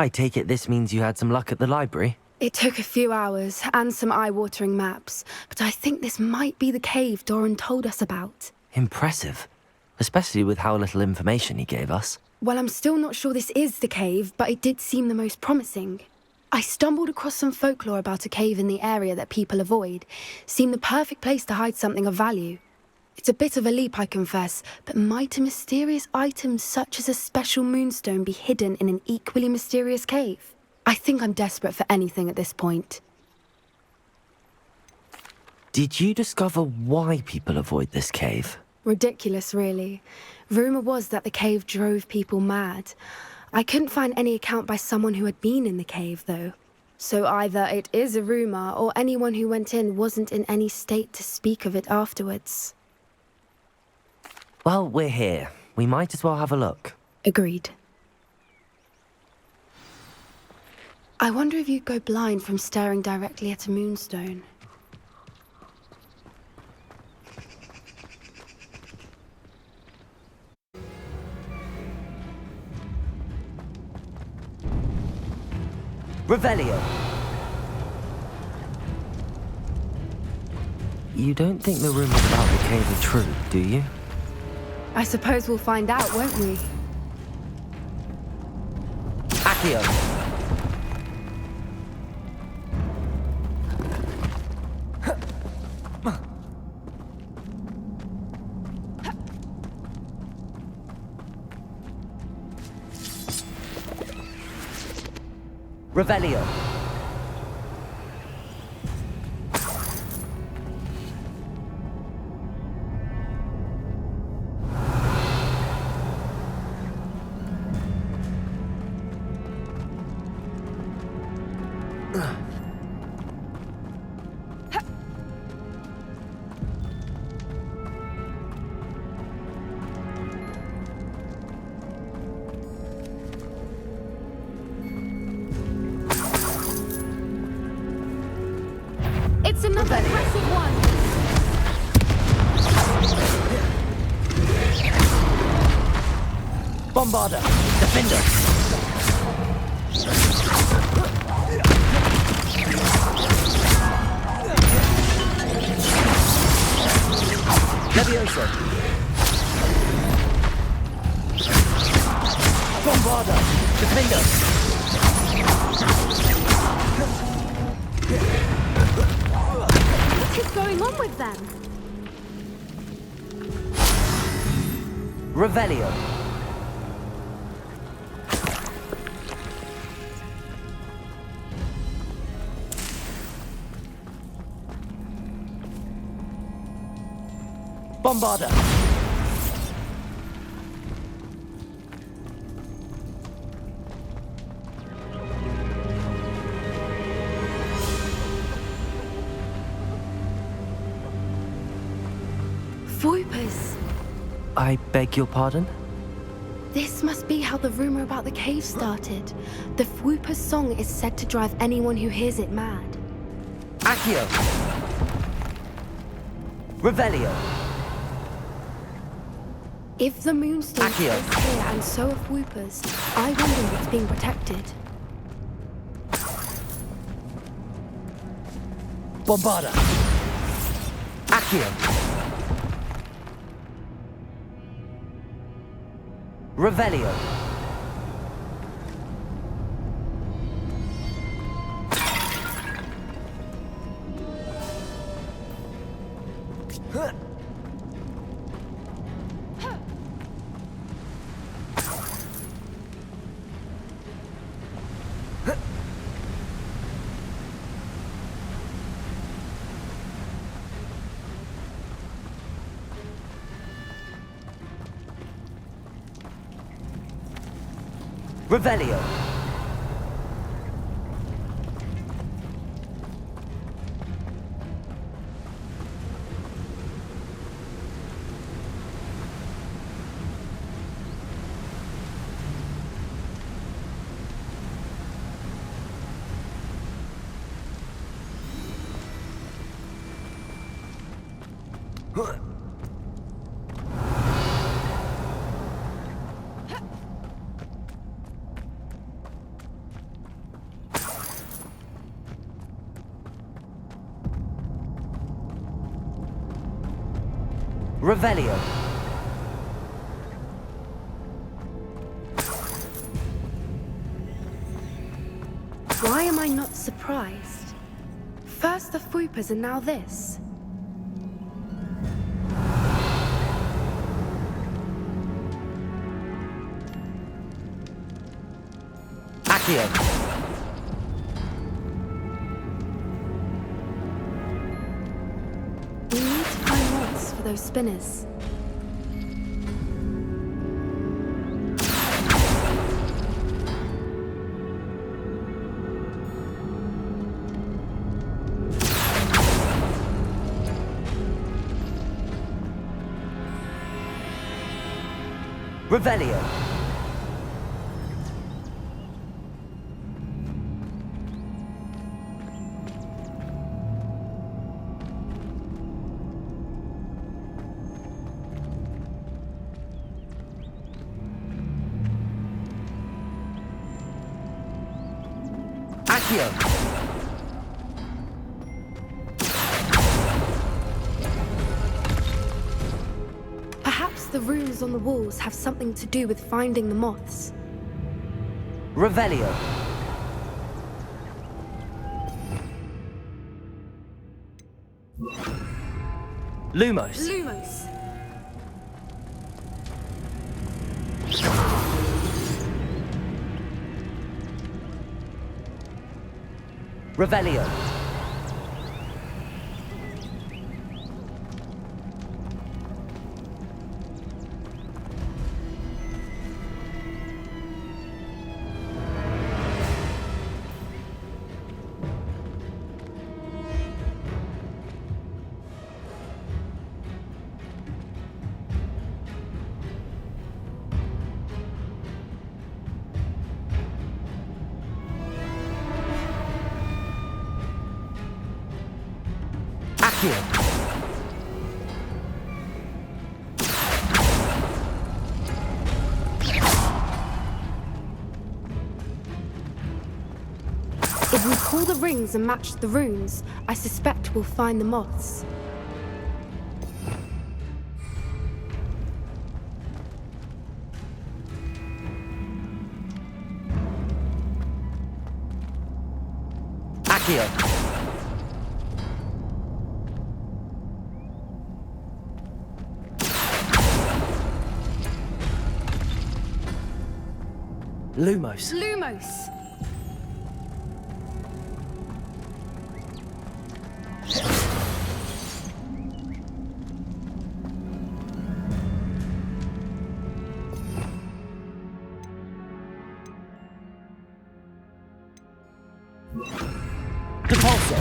I take it this means you had some luck at the library? It took a few hours and some eye-watering maps, but I think this might be the cave Doran told us about. Impressive. Especially with how little information he gave us. Well, I'm still not sure this is the cave, but it did seem the most promising. I stumbled across some folklore about a cave in the area that people avoid. Seemed the perfect place to hide something of value. It's a bit of a leap, I confess, but might a mysterious item such as a special moonstone be hidden in an equally mysterious cave? I think I'm desperate for anything at this point. Did you discover why people avoid this cave? Ridiculous, really. Rumour was that the cave drove people mad. I couldn't find any account by someone who had been in the cave, though. So either it is a rumour, or anyone who went in wasn't in any state to speak of it afterwards. Well, we're here. We might as well have a look. Agreed. I wonder if you'd go blind from staring directly at a moonstone. Revelio! You don't think the rumors about the cave are true, do you? I suppose we'll find out, won't we? Accio! Revelio! It's another impressive one! Bombarder! Defender! Levioso! Bombarder! Defender! What is going on with them? Revelio! Bombarder! Voipers! I beg your pardon? This must be how the rumor about the cave started. The Whooper's song is said to drive anyone who hears it mad. Accio! Revelio! If the moonstone is Accio. here and so are Whoopers, I wonder if it's being protected. Bombarder! Accio! Revelio! Revelio! Revelio. Why am I not surprised? First the Fwoopas and now this. Accio. We need to find moths for those spinners. Revelio. Accio. Perhaps the runes on the walls have something to do with finding the moths. Revelio. Lumos. Lumos! Revelio. Accio. If we pull the rings and match the runes, I suspect we'll find the moths. Accio. Lumos. Lumos! Depulso.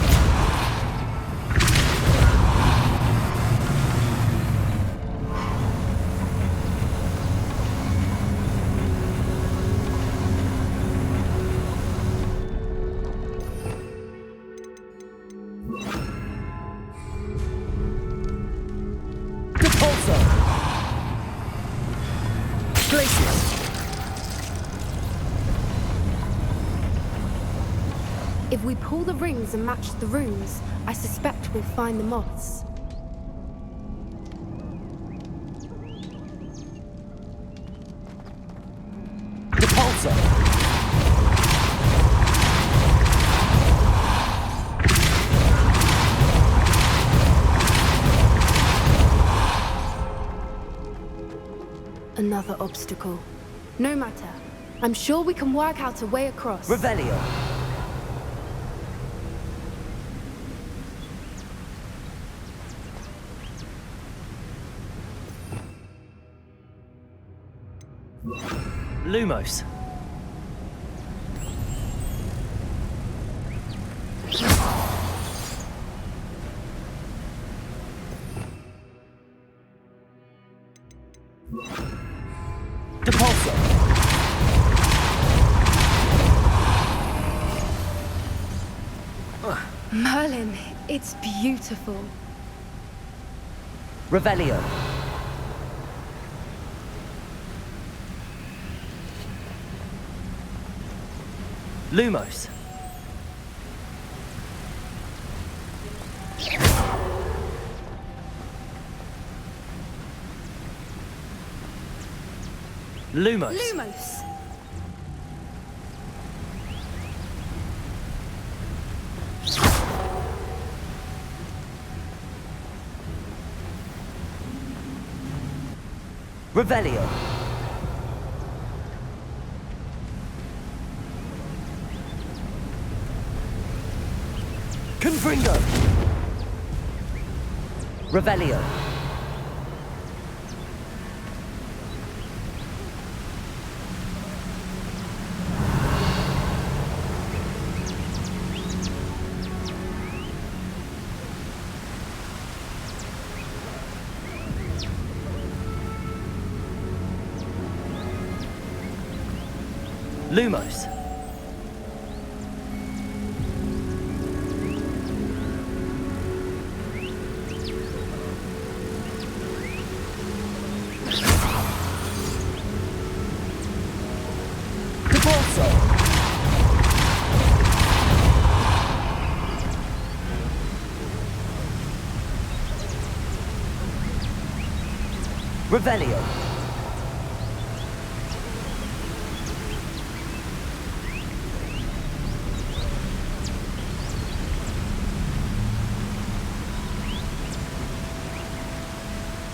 Depulso. Glacius. If we pull the rings and match the runes, I suspect we'll find the moths. Depulso. Another obstacle. No matter. I'm sure we can work out a way across. Revelio. Lumos. Depulso. Merlin, it's beautiful. Revelio. Lumos. Lumos. Lumos! Revelio. Confringo. Revelio. Lumos. Deporso. Revelio.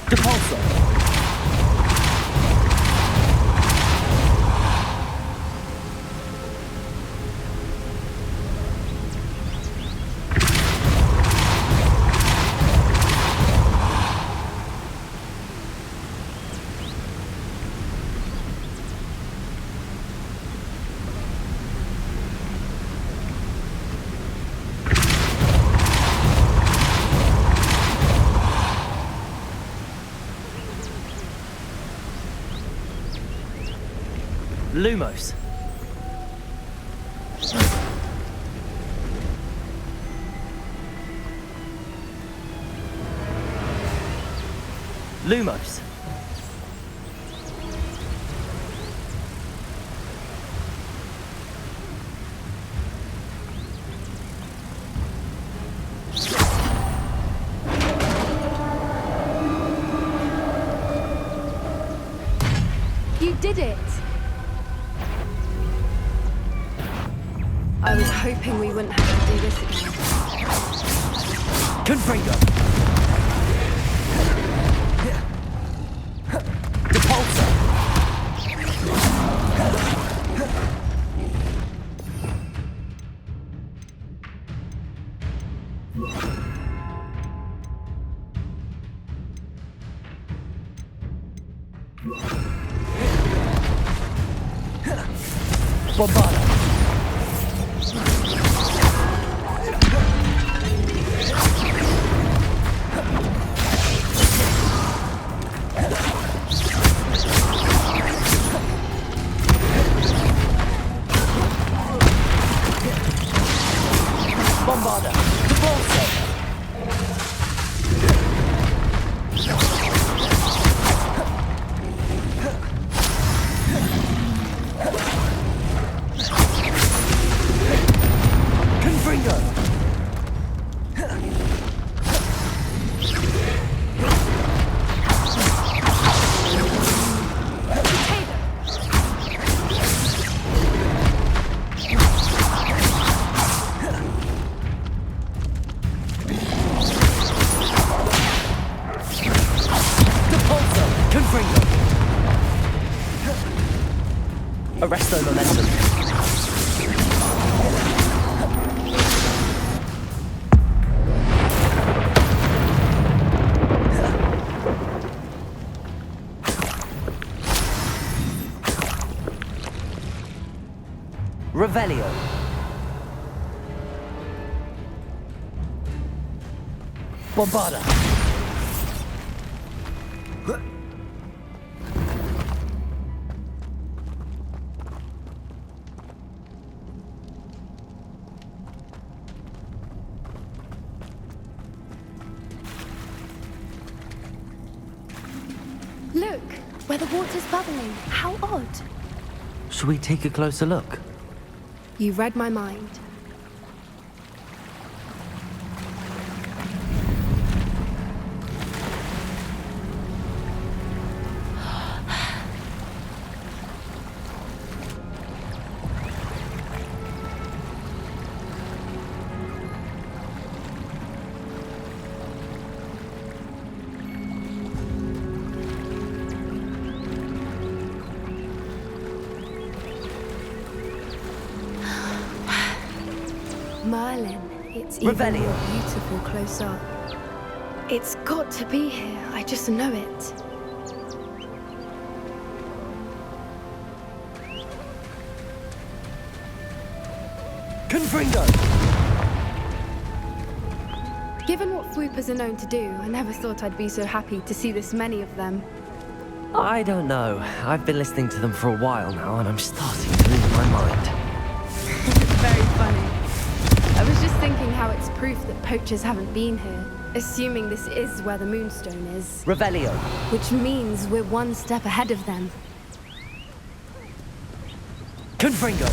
Depulso. Lumos. Lumos. You did it! I was hoping we wouldn't have to do this again. Confringo. Depulso. Bombada. Bombada. Deporso. Confringo. Confringo. Arresto momentum. Revelio. Bombada. Look, where the water's bubbling. How odd. Should we take a closer look? You read my mind. Merlin. It's even Revelio. more beautiful close up. It's got to be here. I just know it. Confringo! Given what Floopers are known to do, I never thought I'd be so happy to see this many of them. I don't know. I've been listening to them for a while now, and I'm starting to lose my mind. Very funny. I was just thinking how it's proof that poachers haven't been here, assuming this is where the Moonstone is. Revelio. Which means we're one step ahead of them. Confringo!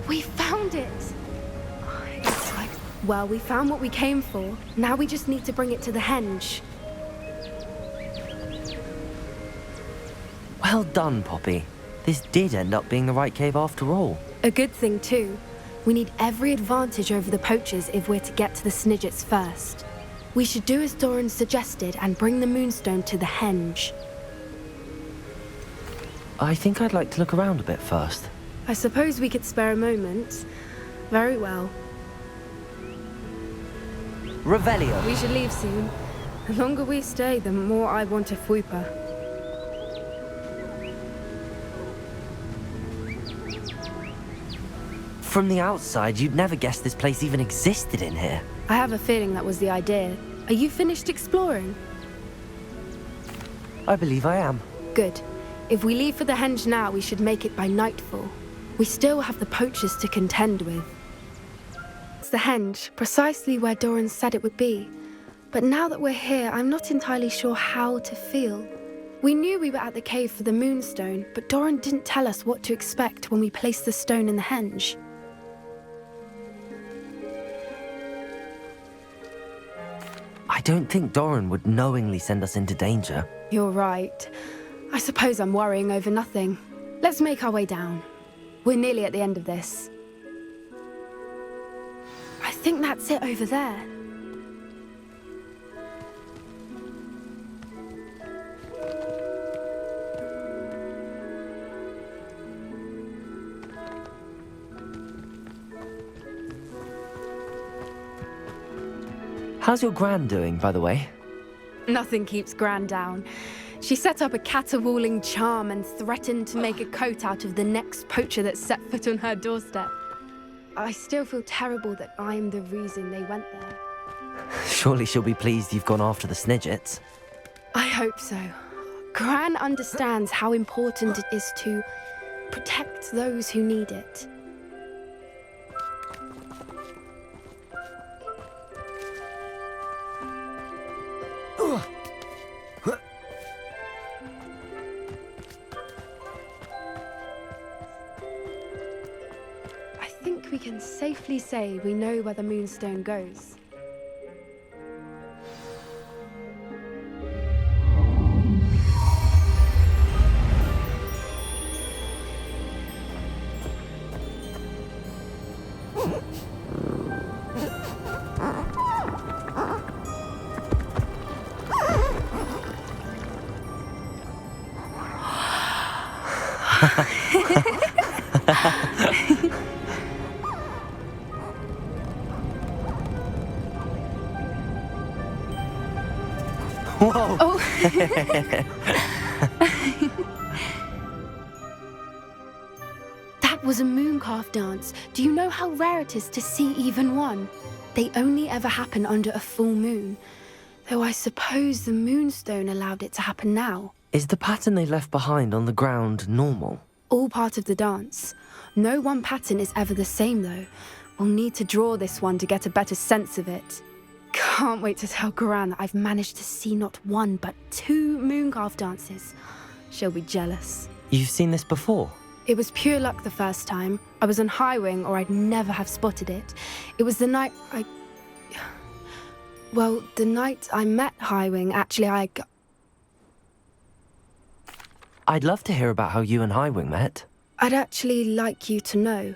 We found it! It's like, well, we found what we came for. Now we just need to bring it to the henge. Well done, Poppy. This did end up being the right cave after all. A good thing, too. We need every advantage over the poachers if we're to get to the Snidgets first. We should do as Doran suggested and bring the Moonstone to the henge. I think I'd like to look around a bit first. I suppose we could spare a moment. Very well. Revelio. We should leave soon. The longer we stay, the more I want a Fwooper. From the outside, you'd never guess this place even existed in here. I have a feeling that was the idea. Are you finished exploring? I believe I am. Good. If we leave for the henge now, we should make it by nightfall. We still have the poachers to contend with. It's the henge, precisely where Doran said it would be. But now that we're here, I'm not entirely sure how to feel. We knew we were at the cave for the Moonstone, but Doran didn't tell us what to expect when we placed the stone in the henge. I don't think Doran would knowingly send us into danger. You're right. I suppose I'm worrying over nothing. Let's make our way down. We're nearly at the end of this. I think that's it over there. How's your gran doing, by the way? Nothing keeps Gran down. She set up a caterwauling charm and threatened to make a coat out of the next poacher that set foot on her doorstep. I still feel terrible that I'm the reason they went there. Surely she'll be pleased you've gone after the Snidgets. I hope so. Gran understands how important it is to protect those who need it. I think we can safely say we know where the Moonstone goes. Whoa! Oh, that was a mooncalf dance. Do you know how rare it is to see even one? They only ever happen under a full moon. Though I suppose the moonstone allowed it to happen now. Is the pattern they left behind on the ground normal? All part of the dance. No one pattern is ever the same, though. We'll need to draw this one to get a better sense of it. Can't wait to tell Gran that I've managed to see not one, but 2 mooncalf dances. She'll be jealous. You've seen this before? It was pure luck the first time. I was on Highwing, or I'd never have spotted it. It was the night Well, the night I met Highwing, actually, I'd love to hear about how you and Highwing met. I'd actually like you to know.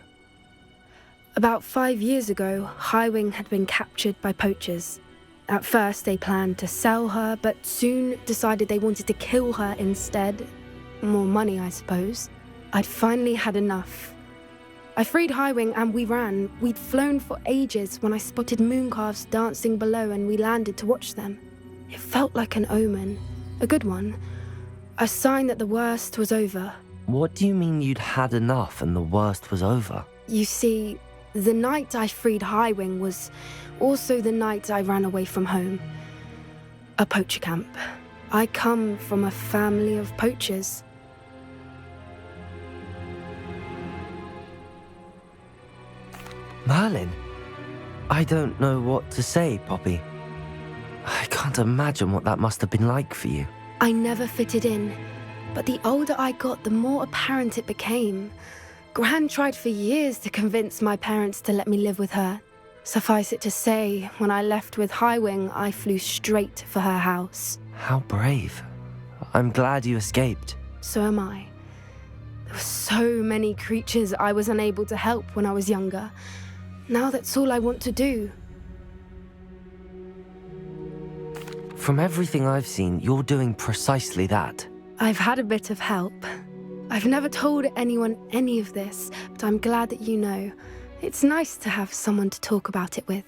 About 5 years ago, Highwing had been captured by poachers. At first, they planned to sell her, but soon decided they wanted to kill her instead. More money, I suppose. I'd finally had enough. I freed Highwing and we ran. We'd flown for ages when I spotted mooncalves dancing below and we landed to watch them. It felt like an omen. A good one. A sign that the worst was over. What do you mean you'd had enough and the worst was over? You see, the night I freed Highwing was also the night I ran away from home. A poacher camp. I come from a family of poachers. Merlin? I don't know what to say, Poppy. I can't imagine what that must have been like for you. I never fitted in, but the older I got, the more apparent it became. Gran tried for years to convince my parents to let me live with her. Suffice it to say, when I left with Highwing, I flew straight for her house. How brave. I'm glad you escaped. So am I. There were so many creatures I was unable to help when I was younger. Now that's all I want to do. From everything I've seen, you're doing precisely that. I've had a bit of help. I've never told anyone any of this, but I'm glad that you know. It's nice to have someone to talk about it with.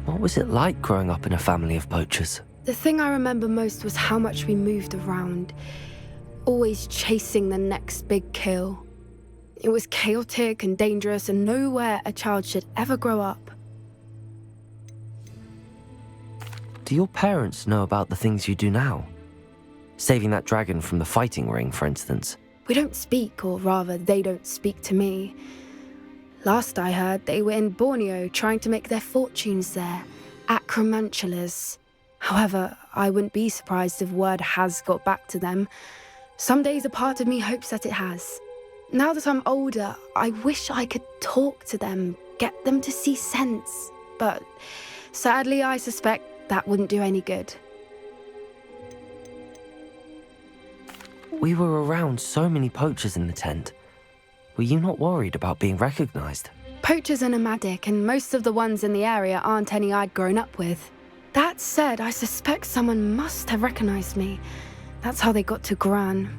What was it like growing up in a family of poachers? The thing I remember most was how much we moved around, always chasing the next big kill. It was chaotic and dangerous and nowhere a child should ever grow up. Do your parents know about the things you do now? Saving that dragon from the fighting ring, for instance. We don't speak, or rather, they don't speak to me. Last I heard, they were in Borneo trying to make their fortunes there, acromantulas. However, I wouldn't be surprised if word has got back to them. Some days a part of me hopes that it has. Now that I'm older, I wish I could talk to them, get them to see sense. But sadly, I suspect that wouldn't do any good. We were around so many poachers in the tent. Were you not worried about being recognized? Poachers are nomadic, and most of the ones in the area aren't any I'd grown up with. That said, I suspect someone must have recognized me. That's how they got to Gran.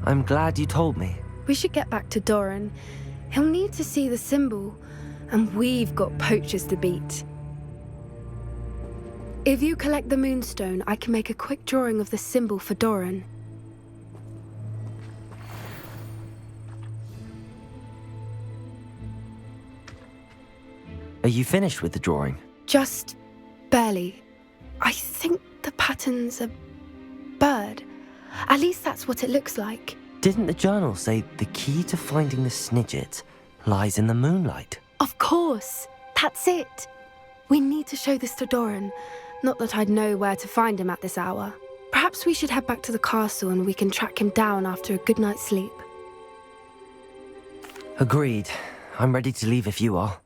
I'm glad you told me. We should get back to Doran. He'll need to see the symbol, and we've got poachers to beat. If you collect the moonstone, I can make a quick drawing of the symbol for Doran. Are you finished with the drawing? Just barely. I think the pattern's a bird. At least that's what it looks like. Didn't the journal say the key to finding the Snidget lies in the moonlight? Of course. That's it. We need to show this to Doran. Not that I'd know where to find him at this hour. Perhaps we should head back to the castle and we can track him down after a good night's sleep. Agreed. I'm ready to leave if you are.